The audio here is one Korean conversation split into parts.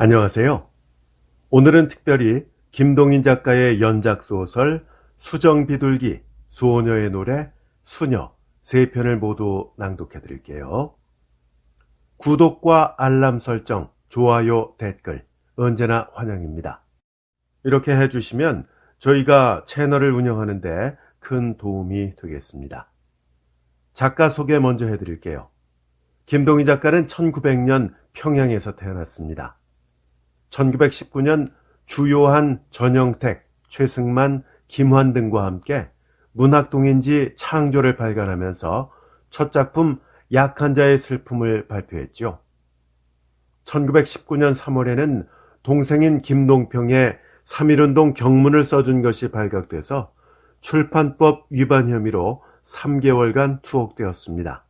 안녕하세요. 오늘은 특별히 김동인 작가의 연작소설 수정비둘기, 소녀의 노래, 수녀 세 편을 모두 낭독해 드릴게요. 구독과 알람 설정, 좋아요, 댓글 언제나 환영입니다. 이렇게 해주시면 저희가 채널을 운영하는데 큰 도움이 되겠습니다. 작가 소개 먼저 해드릴게요. 김동인 작가는 1900년 평양에서 태어났습니다. 1919년 주요한 전영택, 최승만, 김환 등과 함께 문학동인지 창조를 발간하면서 첫 작품 약한 자의 슬픔을 발표했죠. 1919년 3월에는 동생인 김동평의 3.1운동 경문을 써준 것이 발각돼서 출판법 위반 혐의로 3개월간 투옥되었습니다.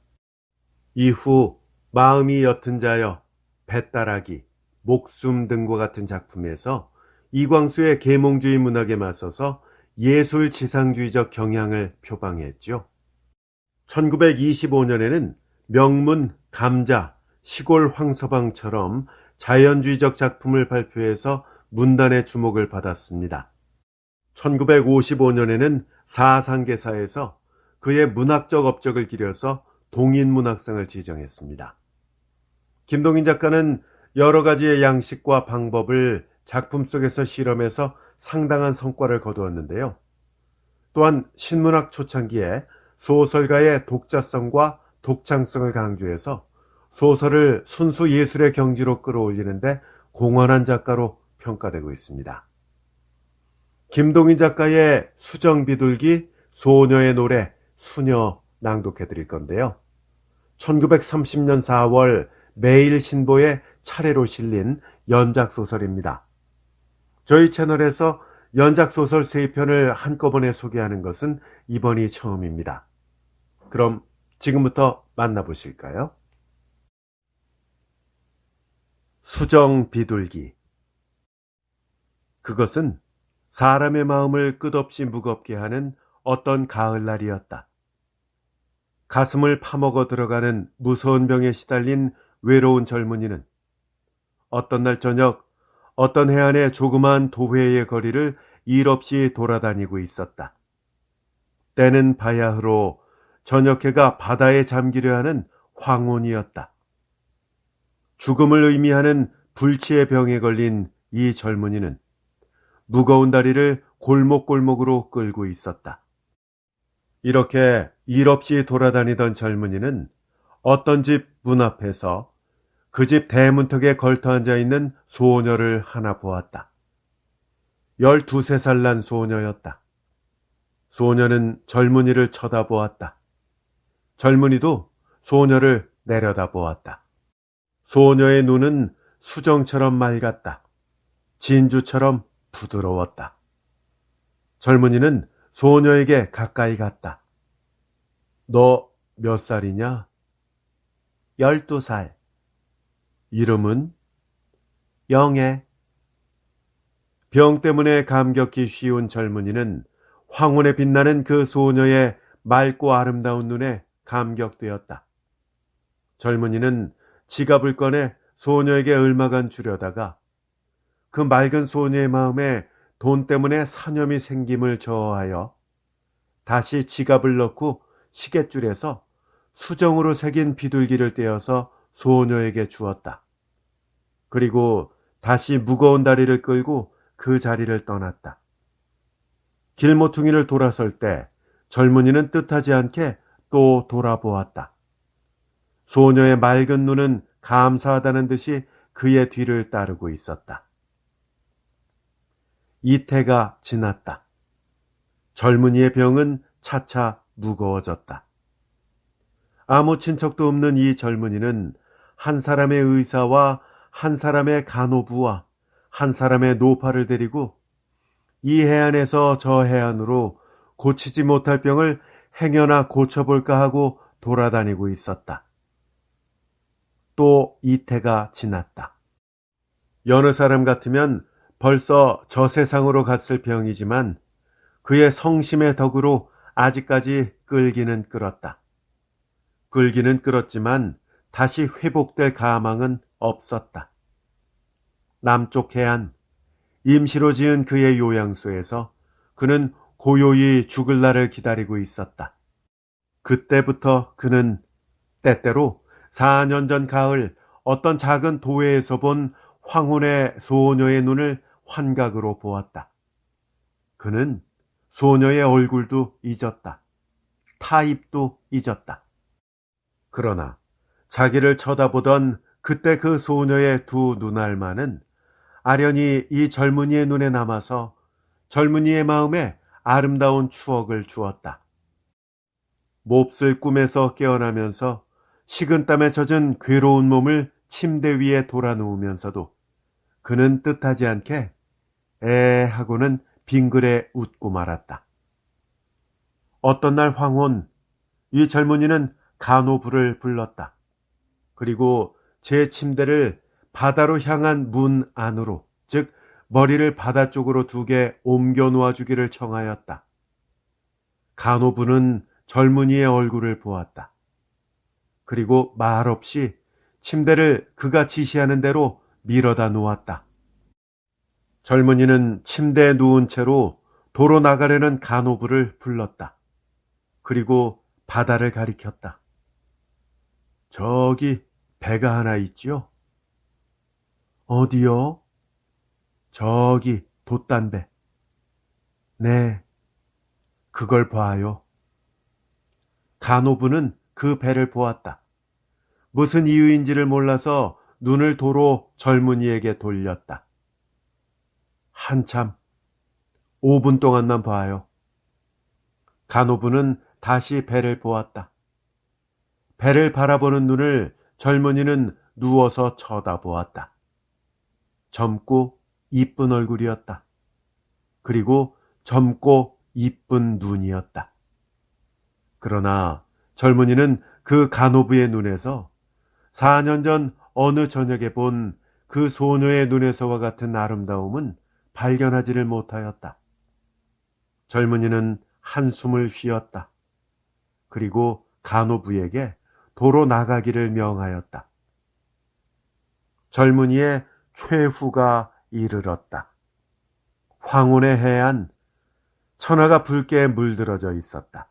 이후 마음이 옅은 자여, 배따라기, 목숨 등과 같은 작품에서 이광수의 계몽주의 문학에 맞서서 예술 지상주의적 경향을 표방했죠. 1925년에는 명문, 감자, 시골 황서방처럼 자연주의적 작품을 발표해서 문단의 주목을 받았습니다. 1955년에는 사상계사에서 그의 문학적 업적을 기려서 동인문학상을 지정했습니다. 김동인 작가는 여러 가지의 양식과 방법을 작품 속에서 실험해서 상당한 성과를 거두었는데요. 또한 신문학 초창기에 소설가의 독자성과 독창성을 강조해서 소설을 순수 예술의 경지로 끌어올리는데 공헌한 작가로 평가되고 있습니다. 김동인 작가의 수정비둘기, 소녀의 노래, 수녀 낭독해 드릴 건데요. 1930년 4월 매일신보에 차례로 실린 연작소설입니다. 저희 채널에서 연작소설 3편을 한꺼번에 소개하는 것은 이번이 처음입니다. 그럼 지금부터 만나보실까요? 수정비둘기. 그것은 사람의 마음을 끝없이 무겁게 하는 어떤 가을날이었다. 가슴을 파먹어 들어가는 무서운 병에 시달린 외로운 젊은이는 어떤 날 저녁 어떤 해안의 조그마한 도회의 거리를 일 없이 돌아다니고 있었다. 때는 바야흐로 저녁해가 바다에 잠기려 하는 황혼이었다. 죽음을 의미하는 불치의 병에 걸린 이 젊은이는 무거운 다리를 골목골목으로 끌고 있었다. 이렇게 일 없이 돌아다니던 젊은이는 어떤 집 문 앞에서 그 집 대문턱에 걸터 앉아 있는 소녀를 하나 보았다. 12~13살 난 소녀였다. 소녀는 젊은이를 쳐다보았다. 젊은이도 소녀를 내려다보았다. 소녀의 눈은 수정처럼 맑았다. 진주처럼 부드러웠다. 젊은이는 소녀에게 가까이 갔다. 너 몇 살이냐? 12살. 이름은? 영애. 병 때문에 감격히 쉬운 젊은이는 황혼에 빛나는 그 소녀의 맑고 아름다운 눈에 감격되었다. 젊은이는 지갑을 꺼내 소녀에게 얼마간 주려다가 그 맑은 소녀의 마음에 돈 때문에 사념이 생김을 저어하여 다시 지갑을 넣고 시계줄에서 수정으로 새긴 비둘기를 떼어서 소녀에게 주었다. 그리고 다시 무거운 다리를 끌고 그 자리를 떠났다. 길모퉁이를 돌아설 때 젊은이는 뜻하지 않게 또 돌아보았다. 소녀의 맑은 눈은 감사하다는 듯이 그의 뒤를 따르고 있었다. 이태가 지났다. 젊은이의 병은 차차 무거워졌다. 아무 친척도 없는 이 젊은이는 한 사람의 의사와 한 사람의 간호부와 한 사람의 노파를 데리고 이 해안에서 저 해안으로 고치지 못할 병을 행여나 고쳐볼까 하고 돌아다니고 있었다. 또 이태가 지났다. 여느 사람 같으면 벌써 저 세상으로 갔을 병이지만 그의 성심의 덕으로 아직까지 끌기는 끌었다. 끌기는 끌었지만 다시 회복될 가망은 없었다. 남쪽 해안, 임시로 지은 그의 요양소에서 그는 고요히 죽을 날을 기다리고 있었다. 그때부터 그는 때때로 4년 전 가을 어떤 작은 도회에서 본 황혼의 소녀의 눈을 환각으로 보았다. 그는 소녀의 얼굴도 잊었다. 타입도 잊었다. 그러나 자기를 쳐다보던 그때 그 소녀의 두 눈알만은 아련히 이 젊은이의 눈에 남아서 젊은이의 마음에 아름다운 추억을 주었다. 몹쓸 꿈에서 깨어나면서 식은땀에 젖은 괴로운 몸을 침대 위에 돌아누우면서도 그는 뜻하지 않게 에 하고는 빙그레 웃고 말았다. 어떤 날 황혼, 이 젊은이는 간호부를 불렀다. 그리고 제 침대를 바다로 향한 문 안으로, 즉 머리를 바다 쪽으로 2개 옮겨 놓아주기를 청하였다. 간호부는 젊은이의 얼굴을 보았다. 그리고 말없이 침대를 그가 지시하는 대로 밀어다 놓았다. 젊은이는 침대에 누운 채로 도로 나가려는 간호부를 불렀다. 그리고 바다를 가리켰다. 저기 배가 하나 있죠? 어디요? 저기 돛단배. 네, 그걸 봐요. 간호부는 그 배를 보았다. 무슨 이유인지를 몰라서 눈을 도로 젊은이에게 돌렸다. 한참, 5분 동안만 봐요. 간호부는 다시 배를 보았다. 배를 바라보는 눈을 젊은이는 누워서 쳐다보았다. 젊고 이쁜 얼굴이었다. 그리고 젊고 이쁜 눈이었다. 그러나 젊은이는 그 간호부의 눈에서 4년 전 어느 저녁에 본 그 소녀의 눈에서와 같은 아름다움은 발견하지를 못하였다. 젊은이는 한숨을 쉬었다. 그리고 간호부에게 도로 나가기를 명하였다. 젊은이의 최후가 이르렀다. 황혼의 해안, 천하가 붉게 물들어져 있었다.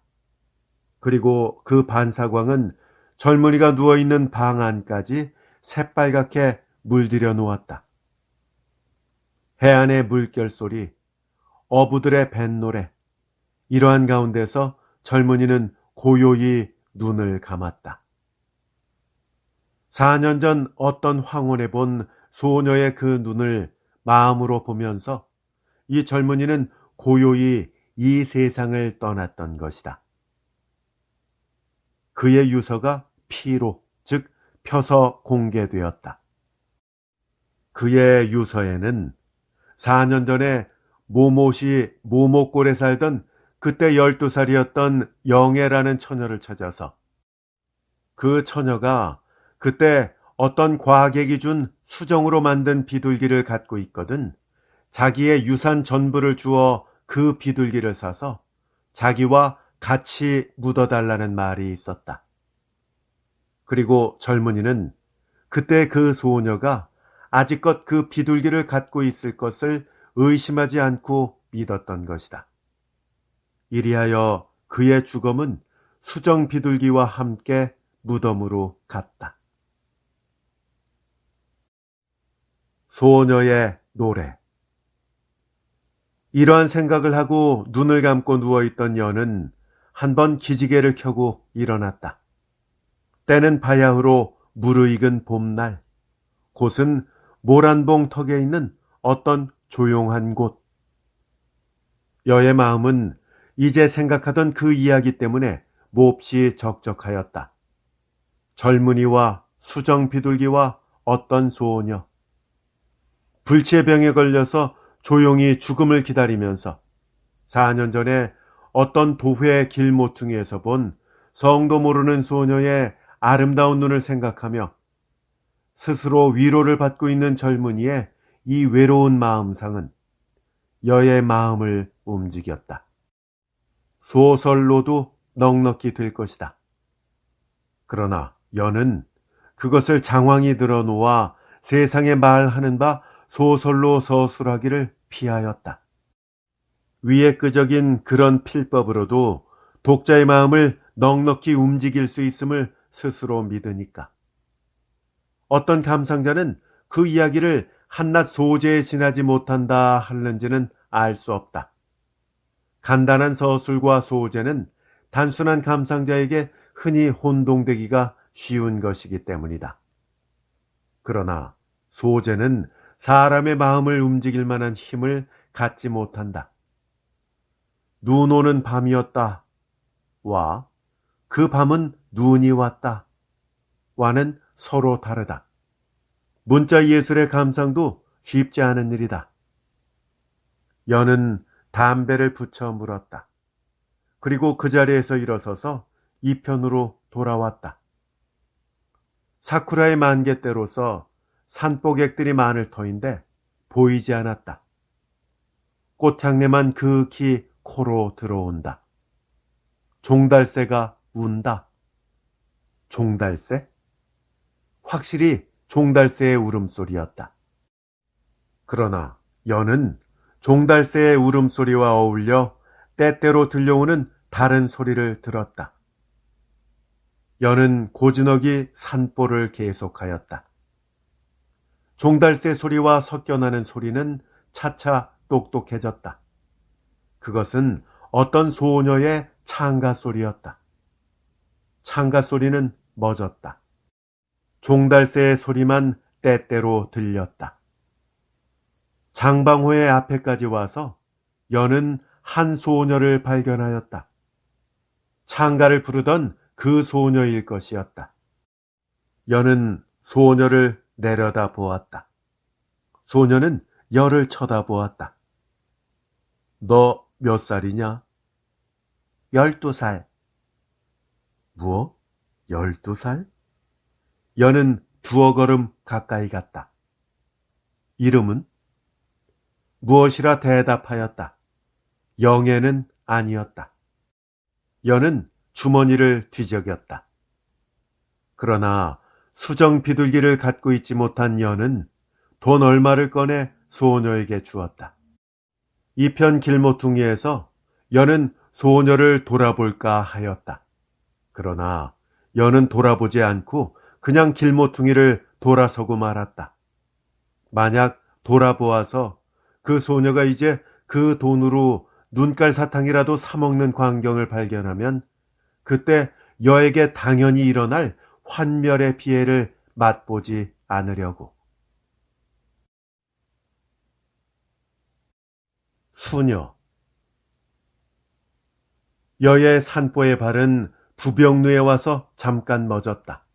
그리고 그 반사광은 젊은이가 누워있는 방 안까지 새빨갛게 물들여 놓았다. 해안의 물결 소리, 어부들의 뱃노래, 이러한 가운데서 젊은이는 고요히 눈을 감았다. 4년 전 어떤 황혼에 본 소녀의 그 눈을 마음으로 보면서 이 젊은이는 고요히 이 세상을 떠났던 것이다. 그의 유서가 피로, 즉 펴서 공개되었다. 그의 유서에는 4년 전에 모못이 모목골에 살던 그때 12살이었던 영애라는 처녀를 찾아서 그 처녀가 그때 어떤 과객이 준 수정으로 만든 비둘기를 갖고 있거든 자기의 유산 전부를 주어 그 비둘기를 사서 자기와 같이 묻어달라는 말이 있었다. 그리고 젊은이는 그때 그 소녀가 아직껏 그 비둘기를 갖고 있을 것을 의심하지 않고 믿었던 것이다. 이리하여 그의 죽음은 수정 비둘기와 함께 무덤으로 갔다. 소녀의 노래. 이러한 생각을 하고 눈을 감고 누워있던 여는 한번 기지개를 켜고 일어났다. 때는 바야흐로 무르익은 봄날, 곳은 모란봉 턱에 있는 어떤 조용한 곳. 여의 마음은 이제 생각하던 그 이야기 때문에 몹시 적적하였다. 젊은이와 수정 비둘기와 어떤 소녀. 불치의 병에 걸려서 조용히 죽음을 기다리면서 4년 전에 어떤 도회 길모퉁이에서 본 성도 모르는 소녀의 아름다운 눈을 생각하며 스스로 위로를 받고 있는 젊은이의 이 외로운 마음상은 여의 마음을 움직였다. 소설로도 넉넉히 될 것이다. 그러나 여는 그것을 장황히 들어놓아 세상에 말하는 바 소설로 서술하기를 피하였다. 위에 끄적인 그런 필법으로도 독자의 마음을 넉넉히 움직일 수 있음을 스스로 믿으니까. 어떤 감상자는 그 이야기를 한낱 소재에 지나지 못한다 하는지는 알 수 없다. 간단한 서술과 소재는 단순한 감상자에게 흔히 혼동되기가 쉬운 것이기 때문이다. 그러나 소재는 사람의 마음을 움직일 만한 힘을 갖지 못한다. 눈 오는 밤이었다. 와, 그 밤은 눈이 왔다. 와는 서로 다르다. 문자 예술의 감상도 쉽지 않은 일이다. 여는 담배를 붙여 물었다. 그리고 그 자리에서 일어서서 이편으로 돌아왔다. 사쿠라의 만개때로서 산보객들이 많을 터인데 보이지 않았다. 꽃향내만 극히 코로 들어온다. 종달새가 운다. 종달새? 확실히 종달새의 울음소리였다. 그러나 여는 종달새의 울음소리와 어울려 때때로 들려오는 다른 소리를 들었다. 여는 고즈넉이 산보를 계속하였다. 종달새 소리와 섞여나는 소리는 차차 똑똑해졌다. 그것은 어떤 소녀의 창가 소리였다. 창가 소리는 멎었다. 종달새의 소리만 때때로 들렸다. 장방호의 앞에까지 와서 여는 한 소녀를 발견하였다. 창가를 부르던 그 소녀일 것이었다. 여는 소녀를 내려다 보았다. 소녀는 여를 쳐다보았다. 너 몇 살이냐? 12살. 뭐? 12살? 여는 두어 걸음 가까이 갔다. 이름은? 무엇이라 대답하였다. 영애는 아니었다. 여는 주머니를 뒤적였다. 그러나 수정 비둘기를 갖고 있지 못한 여는 돈 얼마를 꺼내 소녀에게 주었다. 이편 길모퉁이에서 여는 소녀를 돌아볼까 하였다. 그러나 여는 돌아보지 않고 그냥 길모퉁이를 돌아서고 말았다. 만약 돌아보아서 그 소녀가 이제 그 돈으로 눈깔 사탕이라도 사먹는 광경을 발견하면 그때 여에게 당연히 일어날 환멸의 피해를 맛보지 않으려고. 수녀. 여의 산보의 발은 부병루에 와서 잠깐 멎었다.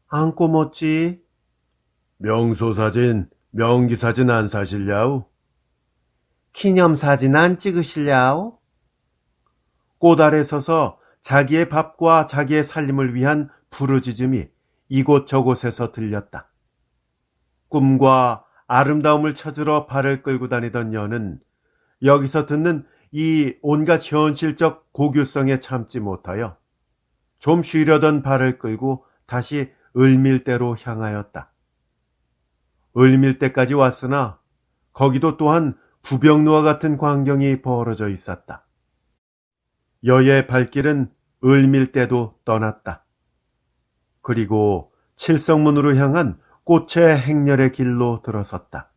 안고 멎지? 명소사진, 명기사진 안 사실랴우? 기념사진 안 찍으실랴우? 꽃 아래 서서 자기의 밥과 자기의 살림을 위한 부르짖음이 이곳저곳에서 들렸다. 꿈과 아름다움을 찾으러 발을 끌고 다니던 여는 여기서 듣는 이 온갖 현실적 고규성에 참지 못하여 좀 쉬려던 발을 끌고 다시 을밀대로 향하였다. 을밀대까지 왔으나 거기도 또한 부병루와 같은 광경이 벌어져 있었다. 여의 발길은 을밀대도 떠났다. 그리고 칠성문으로 향한 꽃의 행렬의 길로 들어섰다.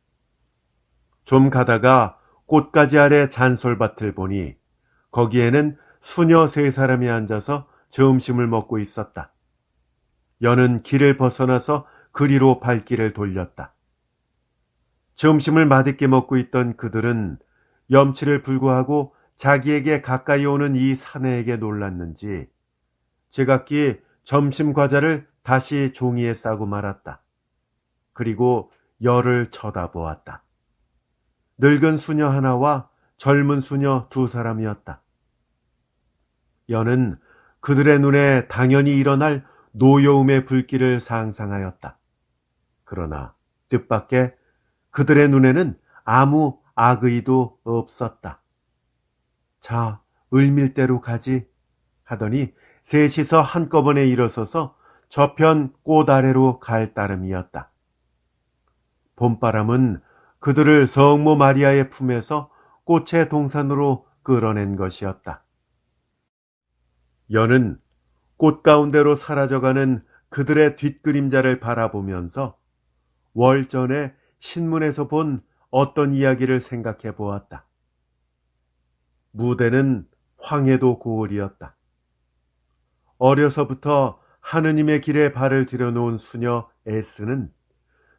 좀 가다가 꽃가지 아래 잔솔밭을 보니 거기에는 수녀 3사람이 앉아서 점심을 먹고 있었다. 여는 길을 벗어나서 그리로 발길을 돌렸다. 점심을 맛있게 먹고 있던 그들은 염치를 불구하고 자기에게 가까이 오는 이 사내에게 놀랐는지 제각기 점심 과자를 다시 종이에 싸고 말았다. 그리고 여를 쳐다보았다. 늙은 수녀 하나와 젊은 수녀 2사람이었다. 여는 그들의 눈에 당연히 일어날 노여움의 불길을 상상하였다. 그러나 뜻밖의 그들의 눈에는 아무 악의도 없었다. 자, 을밀대로 가지 하더니 셋이서 한꺼번에 일어서서 저편 꽃 아래로 갈 따름이었다. 봄바람은 그들을 성모 마리아의 품에서 꽃의 동산으로 끌어낸 것이었다. 여는 꽃 가운데로 사라져가는 그들의 뒷그림자를 바라보면서 월전에 신문에서 본 어떤 이야기를 생각해 보았다. 무대는 황해도 고을이었다. 어려서부터 하느님의 길에 발을 들여놓은 수녀 에스는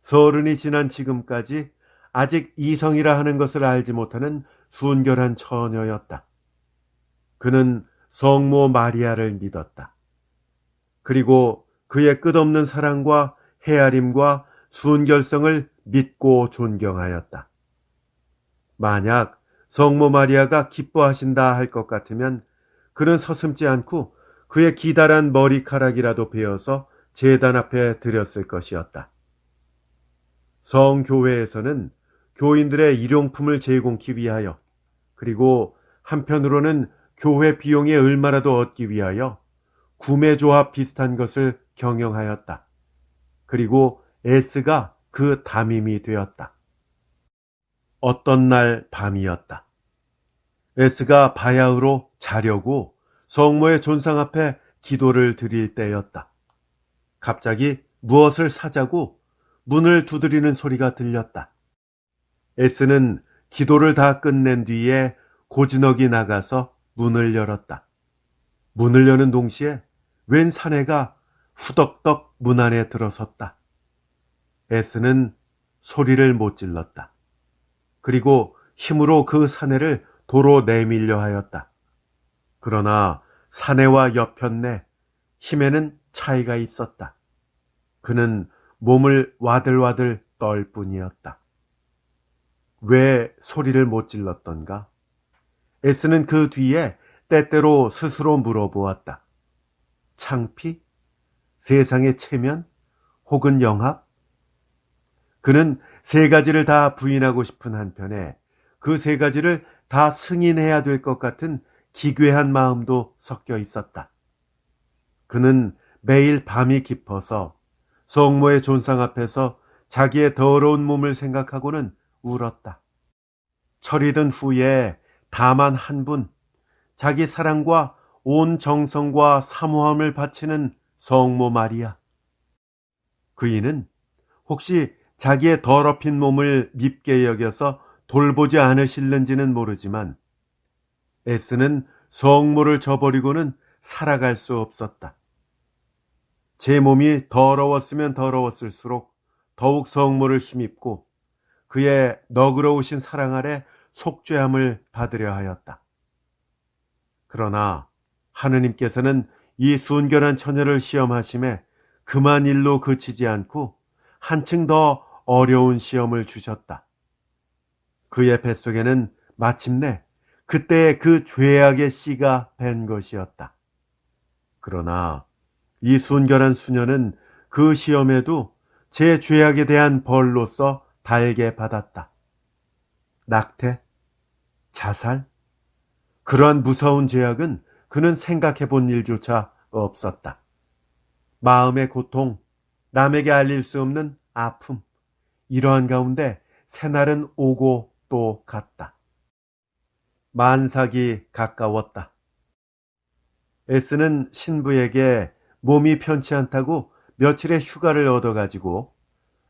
서른이 지난 지금까지 아직 이성이라 하는 것을 알지 못하는 순결한 처녀였다. 그는 성모 마리아를 믿었다. 그리고 그의 끝없는 사랑과 헤아림과 순결성을 믿고 존경하였다. 만약 성모 마리아가 기뻐하신다 할 것 같으면 그는 서슴지 않고 그의 기다란 머리카락이라도 베어서 제단 앞에 드렸을 것이었다. 성교회에서는 교인들의 일용품을 제공하기 위하여, 그리고 한편으로는 교회 비용에 얼마라도 얻기 위하여 구매조합 비슷한 것을 경영하였다. 그리고 에스가 그 담임이 되었다. 어떤 날 밤이었다. 에스가 바야흐로 자려고 성모의 존상 앞에 기도를 드릴 때였다. 갑자기 무엇을 사자고 문을 두드리는 소리가 들렸다. 에스는 기도를 다 끝낸 뒤에 고즈넉이 나가서 문을 열었다. 문을 여는 동시에 웬 사내가 후덕덕 문 안에 들어섰다. 에스는 소리를 못 질렀다. 그리고 힘으로 그 사내를 도로 내밀려 하였다. 그러나 사내와 여편네 힘에는 차이가 있었다. 그는 몸을 와들와들 떨 뿐이었다. 왜 소리를 못 질렀던가? 에스는 그 뒤에 때때로 스스로 물어보았다. 창피? 세상의 체면? 혹은 영합? 그는 세 가지를 다 부인하고 싶은 한편에 그 세 가지를 다 승인해야 될 것 같은 기괴한 마음도 섞여 있었다. 그는 매일 밤이 깊어서 성모의 존상 앞에서 자기의 더러운 몸을 생각하고는 울었다. 철이 든 후에 다만 한 분, 자기 사랑과 온 정성과 사모함을 바치는 성모 마리아. 그이는 혹시 자기의 더럽힌 몸을 밉게 여겨서 돌보지 않으실는지는 모르지만 에스는 성모를 저버리고는 살아갈 수 없었다. 제 몸이 더러웠으면 더러웠을수록 더욱 성모를 힘입고 그의 너그러우신 사랑 아래 속죄함을 받으려 하였다. 그러나 하느님께서는 이 순결한 처녀를 시험하심에 그만 일로 그치지 않고 한층 더 어려운 시험을 주셨다. 그의 뱃속에는 마침내 그때의 그 죄악의 씨가 밴 것이었다. 그러나 이 순결한 수녀는 그 시험에도 제 죄악에 대한 벌로서 달게 받았다. 낙태, 자살, 그러한 무서운 죄악은 그는 생각해 본 일조차 없었다. 마음의 고통, 남에게 알릴 수 없는 아픔, 이러한 가운데 새날은 오고 또 갔다. 만삭이 가까웠다. 에스는 신부에게 몸이 편치 않다고 며칠의 휴가를 얻어가지고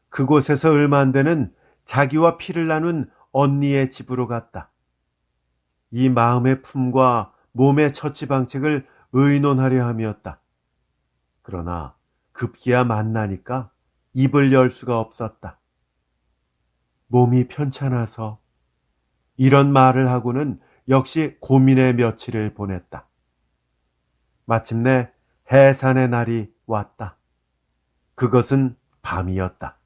그곳에서 얼마 안 되는 자기와 피를 나눈 언니의 집으로 갔다. 이 마음의 품과 몸의 처치방책을 의논하려 함이었다. 그러나 급기야 만나니까 입을 열 수가 없었다. 몸이 편찮아서 이런 말을 하고는 역시 고민의 며칠을 보냈다. 마침내 해산의 날이 왔다. 그것은 밤이었다.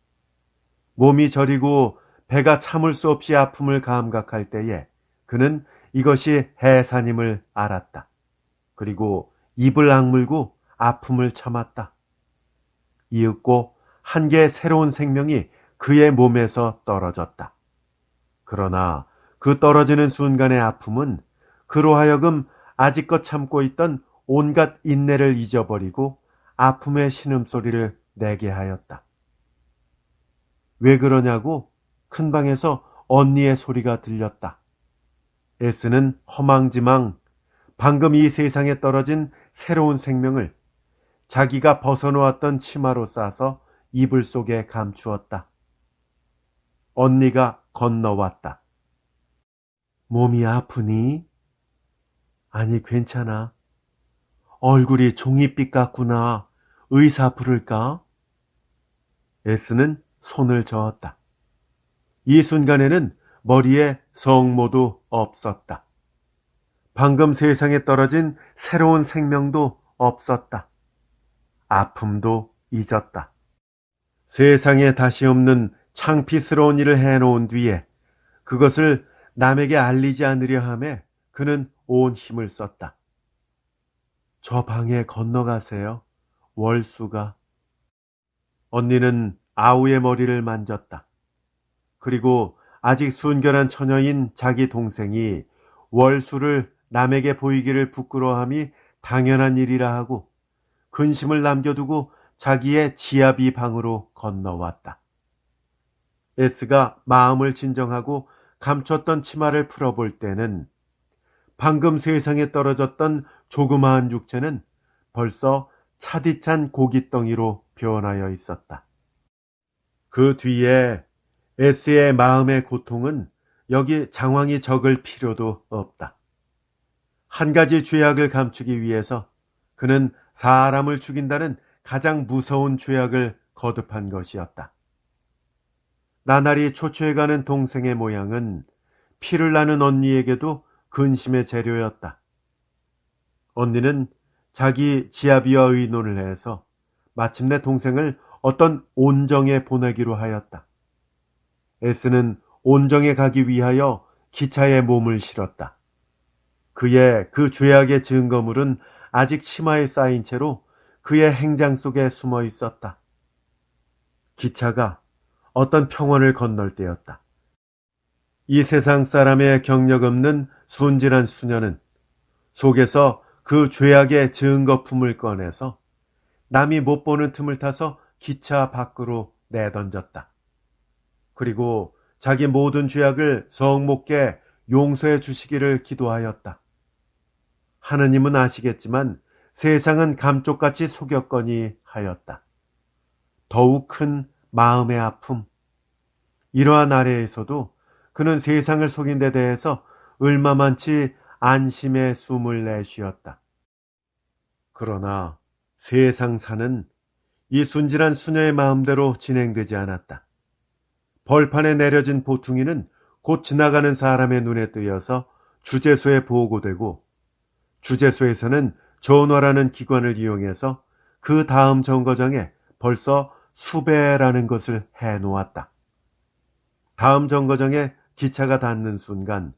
몸이 저리고 배가 참을 수 없이 아픔을 감각할 때에 그는 이것이 해산임을 알았다. 그리고 입을 악물고 아픔을 참았다. 이윽고 한 개의 새로운 생명이 그의 몸에서 떨어졌다. 그러나 그 떨어지는 순간의 아픔은 그로 하여금 아직껏 참고 있던 온갖 인내를 잊어버리고 아픔의 신음소리를 내게 하였다. 왜 그러냐고 큰 방에서 언니의 소리가 들렸다. S는 허망지망 방금 이 세상에 떨어진 새로운 생명을 자기가 벗어놓았던 치마로 싸서 이불 속에 감추었다. 언니가 건너왔다. 몸이 아프니? 아니, 괜찮아. 얼굴이 종이빛 같구나. 의사 부를까? S는 손을 저었다. 이 순간에는 머리에 성모도 없었다. 방금 세상에 떨어진 새로운 생명도 없었다. 아픔도 잊었다. 세상에 다시 없는 창피스러운 일을 해놓은 뒤에 그것을 남에게 알리지 않으려 함에 그는 온 힘을 썼다. 저 방에 건너가세요. 월수가. 언니는 아우의 머리를 만졌다. 그리고 아직 순결한 처녀인 자기 동생이 월수를 남에게 보이기를 부끄러워함이 당연한 일이라 하고 근심을 남겨두고 자기의 지아비 방으로 건너왔다. S가 마음을 진정하고 감췄던 치마를 풀어볼 때는 방금 세상에 떨어졌던 조그마한 육체는 벌써 차디찬 고깃덩이로 변하여 있었다. 그 뒤에 S의 마음의 고통은 여기 장황히 적을 필요도 없다. 한 가지 죄악을 감추기 위해서 그는 사람을 죽인다는 가장 무서운 죄악을 거듭한 것이었다. 나날이 초췌해가는 동생의 모양은 피를 나는 언니에게도 근심의 재료였다. 언니는 자기 지아비와 의논을 해서 마침내 동생을 어떤 온정에 보내기로 하였다. S는 온정에 가기 위하여 기차에 몸을 실었다. 그의 그 죄악의 증거물은 아직 치마에 쌓인 채로 그의 행장 속에 숨어 있었다. 기차가 어떤 평원을 건널 때였다. 이 세상 사람의 경력 없는 순진한 수녀는 속에서 그 죄악의 증거품을 꺼내서 남이 못 보는 틈을 타서 기차 밖으로 내던졌다. 그리고 자기 모든 죄악을 성모께 용서해 주시기를 기도하였다. 하느님은 아시겠지만 세상은 감쪽같이 속였거니 하였다. 더욱 큰 마음의 아픔. 이러한 아래에서도 그는 세상을 속인 데 대해서 얼마만치 안심의 숨을 내쉬었다. 그러나 세상사는 이 순진한 수녀의 마음대로 진행되지 않았다. 벌판에 내려진 보퉁이는 곧 지나가는 사람의 눈에 띄어서 주재소에 보고되고 주재소에서는 전화라는 기관을 이용해서 그 다음 정거장에 벌써 수배라는 것을 해놓았다. 다음 정거장에 기차가 닿는 순간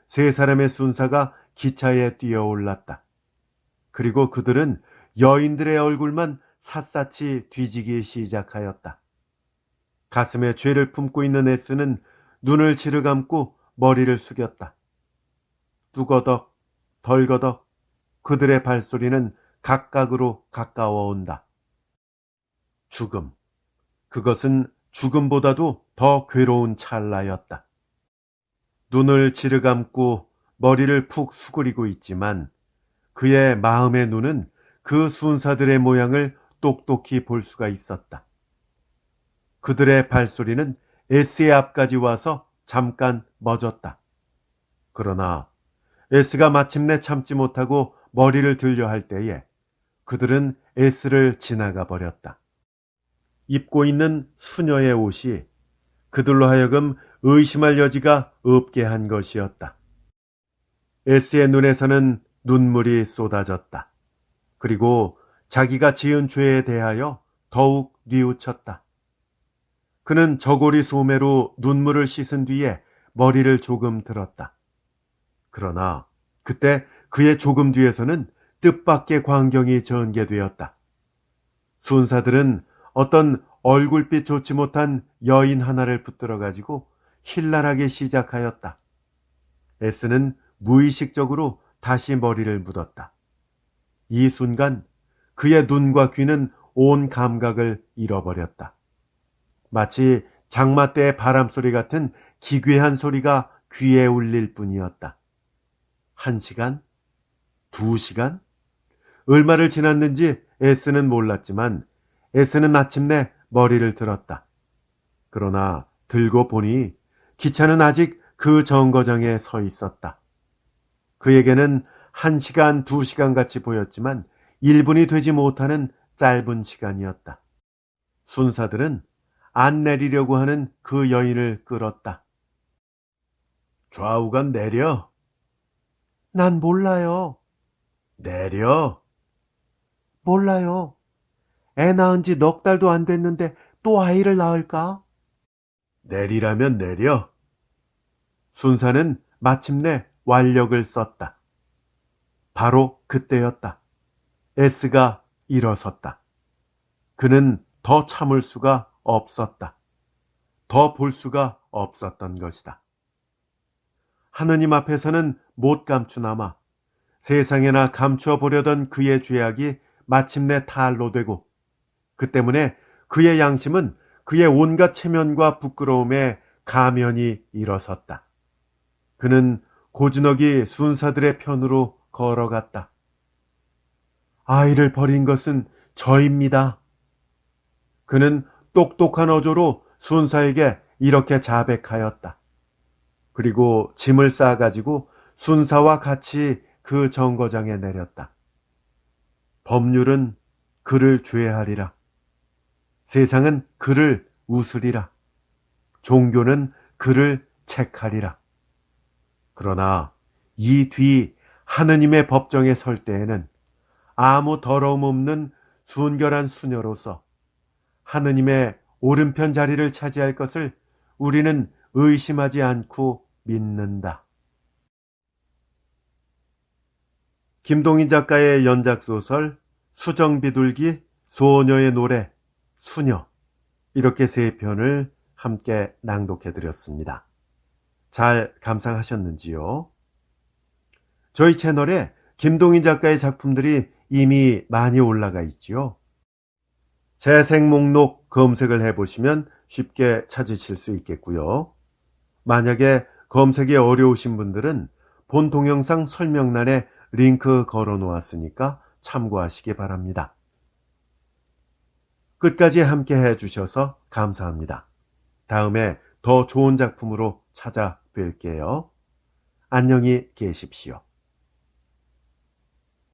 세 사람의 순사가 기차에 뛰어올랐다. 그리고 그들은 여인들의 얼굴만 샅샅이 뒤지기 시작하였다. 가슴에 죄를 품고 있는 S는 눈을 지르감고 머리를 숙였다. 뚜거덕, 덜거덕 그들의 발소리는 각각으로 가까워온다. 죽음. 그것은 죽음보다도 더 괴로운 찰나였다. 눈을 지르감고 머리를 푹 수그리고 있지만 그의 마음의 눈은 그 순사들의 모양을 똑똑히 볼 수가 있었다. 그들의 발소리는 S의 앞까지 와서 잠깐 멎었다. 그러나 S가 마침내 참지 못하고 머리를 들려 할 때에 그들은 S를 지나가 버렸다. 입고 있는 수녀의 옷이 그들로 하여금 의심할 여지가 없게 한 것이었다. S의 눈에서는 눈물이 쏟아졌다. 그리고 자기가 지은 죄에 대하여 더욱 뉘우쳤다. 그는 저고리 소매로 눈물을 씻은 뒤에 머리를 조금 들었다. 그러나 그때 그의 조금 뒤에서는 뜻밖의 광경이 전개되었다. 순사들은 어떤 얼굴빛 좋지 못한 여인 하나를 붙들어 가지고 힐난하게 시작하였다. S는 무의식적으로 다시 머리를 묻었다. 이 순간 그의 눈과 귀는 온 감각을 잃어버렸다. 마치 장마 때의 바람소리 같은 기괴한 소리가 귀에 울릴 뿐이었다. 1시간? 2시간? 얼마를 지났는지 에스는 몰랐지만 에스는 마침내 머리를 들었다. 그러나 들고 보니 기차는 아직 그 정거장에 서 있었다. 그에게는 1시간, 2시간 같이 보였지만 1분이 되지 못하는 짧은 시간이었다. 순사들은 안 내리려고 하는 그 여인을 끌었다. 좌우간 내려. 난 몰라요. 내려. 몰라요. 애 낳은 지 넉 달도 안 됐는데 또 아이를 낳을까? 내리라면 내려. 순사는 마침내 완력을 썼다. 바로 그때였다. 에스가 일어섰다. 그는 더 참을 수가 없었다. 더 볼 수가 없었던 것이다. 하느님 앞에서는 못 감추나마 세상에나 감추어 보려던 그의 죄악이 마침내 탄로되고 그 때문에 그의 양심은 그의 온갖 체면과 부끄러움에 가면이 일어섰다. 그는 고즈넉이 순사들의 편으로 걸어갔다. 아이를 버린 것은 저입니다. 그는 똑똑한 어조로 순사에게 이렇게 자백하였다. 그리고 짐을 싸가지고 순사와 같이 그 정거장에 내렸다. 법률은 그를 죄하리라. 세상은 그를 웃으리라. 종교는 그를 책하리라. 그러나 이 뒤 하느님의 법정에 설 때에는 아무 더러움 없는 순결한 수녀로서 하느님의 오른편 자리를 차지할 것을 우리는 의심하지 않고 믿는다. 김동인 작가의 연작소설 수정비둘기, 소녀의 노래, 수녀, 이렇게 3편을 함께 낭독해드렸습니다. 잘 감상하셨는지요? 저희 채널에 김동인 작가의 작품들이 이미 많이 올라가 있지요. 재생 목록 검색을 해보시면 쉽게 찾으실 수 있겠고요. 만약에 검색이 어려우신 분들은 본 동영상 설명란에 링크 걸어 놓았으니까 참고하시기 바랍니다. 끝까지 함께 해주셔서 감사합니다. 다음에 더 좋은 작품으로 찾아뵐게요. 안녕히 계십시오.